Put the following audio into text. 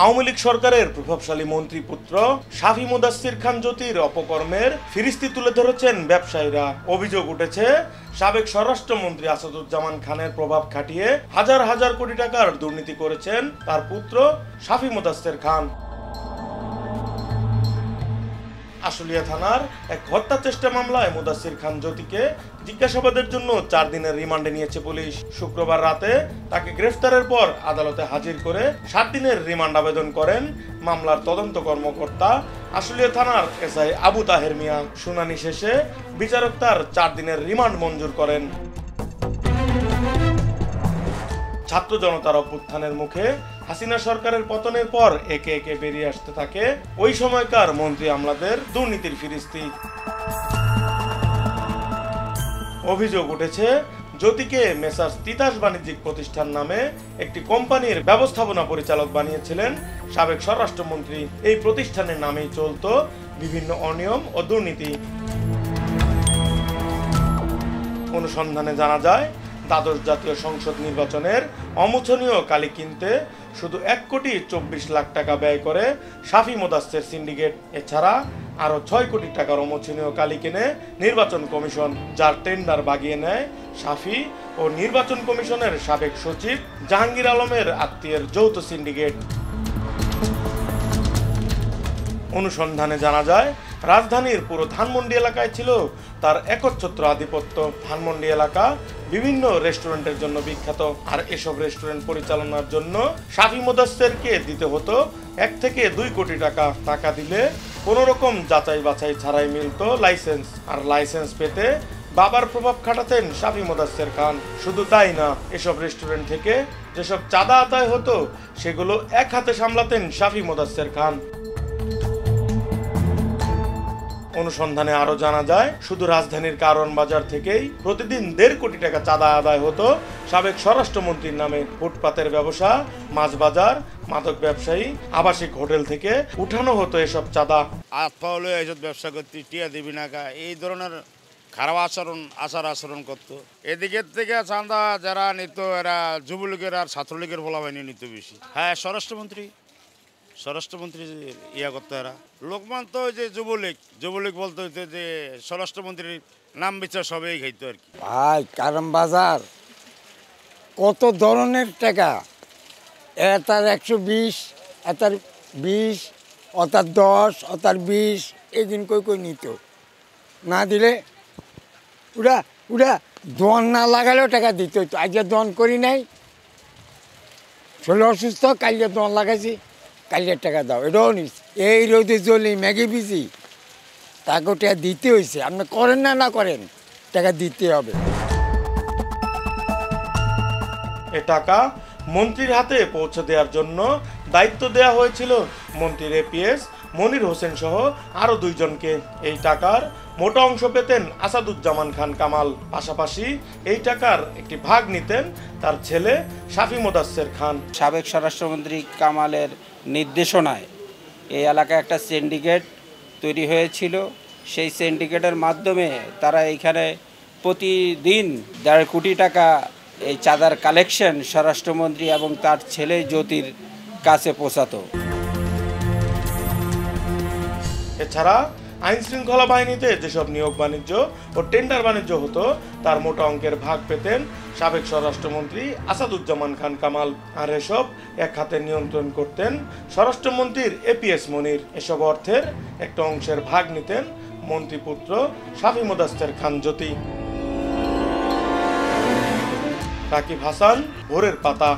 আওয়ামী লীগ সরকারের প্রভাবশালী মন্ত্রী পুত্র শাফি মুদাচ্ছির খান জ্যোতির অপকর্মের ফিরিস্তি তুলে ধরেছেন ব্যবসায়ীরা। অভিযোগ উঠেছে, সাবেক স্বরাষ্ট্রমন্ত্রী আসাদুজ্জামান খানের প্রভাব খাটিয়ে হাজার হাজার কোটি টাকার দুর্নীতি করেছেন তার পুত্র শাফি মুদাচ্ছির খান। আশুলিয়া থানার এক হত্যা চেষ্টা মামলায় মুদাচ্ছির খান জ্যোতিকে জিজ্ঞাসাবাদের জন্য 4 দিনের রিমান্ডে নিয়েছে পুলিশ। শুক্রবার রাতে তাকে গ্রেফতারের পর আদালতে হাজির করে 7 দিনের রিমান্ড আবেদন করেন মামলার তদন্ত কর্মকর্তা আশুলিয়া থানার এসআই আবু তাহের মিয়া। শুনানি শেষে বিচারক তার 4 দিনের রিমান্ড মঞ্জুর করেন। ছাত্র জনতার অভ্যুত্থানের মুখে হাসিনা সরকারের পতনের পর একে একে বেরিয়ে আসতে থাকে ওই সময়কার মন্ত্রী আমলাদের দুর্নীতির ফিরিস্তি। অভিযোগ উঠেছে, জ্যোতিকে মেসার্স তিতাস বাণিজ্যিক প্রতিষ্ঠান নামে একটি কোম্পানির ব্যবস্থাপনা পরিচালক বানিয়েছিলেন সাবেক স্বরাষ্ট্রমন্ত্রী। এই প্রতিষ্ঠানের নামেই চলত বিভিন্ন অনিয়ম ও দুর্নীতি। অনুসন্ধানে জানা যায়, দ্বাদশ জাতীয় সংসদ নির্বাচনের অমোচনীয় কালি কিনতে শুধু 1,24,00,000 টাকা ব্যয় করে শাফি মুদাচ্ছির সিন্ডিকেট। এছাড়া আরও 6 কোটি টাকার অমোচনীয় কালি কিনে নির্বাচন কমিশন, যার টেন্ডার বাগিয়ে নেয় শাফি ও নির্বাচন কমিশনের সাবেক সচিব জাহাঙ্গীর আলমের আত্মীয়ের যৌথ সিন্ডিকেট। অনুসন্ধানে জানা যায়, রাজধানীর পুরো ধানমন্ডি এলাকায় ছিল তার একচ্ছত্র আধিপত্য। ধানমন্ডি এলাকা বিভিন্ন রেস্টুরেন্টের জন্য বিখ্যাত, আর এসব রেস্টুরেন্ট পরিচালনার জন্য শাফি মুদাচ্ছিরকে দিতে হতো 1 থেকে 2 কোটি টাকা। টাকা দিলে কোনো রকম যাচাই বাছাই ছাড়াই মিলত লাইসেন্স, আর লাইসেন্স পেতে বাবার প্রভাব খাটাতেন শাফি মুদাচ্ছির খান। শুধু তাই না, এসব রেস্টুরেন্ট থেকে যেসব চাঁদা আদায় হতো সেগুলো এক হাতে সামলাতেন শাফি মুদাচ্ছির খান। অনুসন্ধানে আরো জানা যায়, শুধু রাজধানীর কারণ বাজার থেকেই প্রতিদিন 1.5 কোটি টাকা চাঁদা আদায় হতো সাবেক স্বরাষ্ট্রমন্ত্রীর নামে। ফুটপাতের ব্যবসা, মাছ বাজার, মাদক ব্যবসায়ী, আবাসিক হোটেল থেকে উঠানো হতো এসব চাঁদা। আতফাউলে এসব ব্যবসা করতে টিয়া দিবি না, এই ধরনের খারাপ আচরণ করতো। এদিকের থেকে চাঁদা যারা নিত এরা যুবলীগের আর ছাত্রলীগের বলাবাহিনী নিত বেশি। হ্যাঁ, স্বরাষ্ট্রমন্ত্রী ইয়া করতো এরা। লোকমান তো যে যুবলীগ বলতে হইতো যে স্বরাষ্ট্রমন্ত্রীর নাম বিচার সবাই খাইতো আর কি। ভাই, কারণ বাজার কত ধরনের টাকা, এটার 120, এটার 20, অতার 10, অতার 20, এদিন কই নিত। না দিলে ওরা দোয়ান না লাগালেও টাকা দিতে হইতো। আজকে দোয়ান করি নাই, শরীর অসুস্থ, কালকে দোয়ান লাগাইছি, কালকে টাকা দাও, এটাও নিস। এই রোদে জ্বলি ম্যাগি বিজি, তাকেও টাকা দিতে হয়েছে। আপনি করেন না করেন, টাকা দিতে হবে। এ টাকা মন্ত্রীর হাতে পৌঁছে দেওয়ার জন্য দায়িত্ব দেওয়া হয়েছিল মন্ত্রীর এপিএস মনির হোসেন সহ আরো 2 জনকে। এই টাকার মোটা অংশ পেতেন আসাদুজ্জামান খান কামাল। পাশাপাশি এই টাকার একটি ভাগ নিতেন তার ছেলে শাফি মুদাচ্ছির খান। সাবেক স্বরাষ্ট্রমন্ত্রী কামালের নির্দেশনায় এই এলাকায় একটা সিন্ডিকেট তৈরি হয়েছিল। সেই সিন্ডিকেটের মাধ্যমে তারা এইখানে প্রতিদিন 1.5 কোটি টাকা এই চাঁদার কালেকশন স্বরাষ্ট্রমন্ত্রী এবং তার ছেলে জ্যোতির কাছে পৌঁছাতো। এছাড়া আইন শৃঙ্খলা বাহিনীতে যেসব নিয়োগ বাণিজ্য ও টেন্ডার বাণিজ্য হতো তার মোটা অঙ্কের ভাগ পেতেন সাবেক স্বরাষ্ট্রমন্ত্রী আসাদুজ্জামান খান কামাল। আর এসব এক হাতে নিয়ন্ত্রণ করতেন স্বরাষ্ট্রমন্ত্রীর এপিএস মনির। এসব অর্থের একটা অংশের ভাগ নিতেন মন্ত্রীপুত্র শাফি মুদাচ্ছির খান জ্যোতি। রাকিব হাসান, ভোরের পাতা।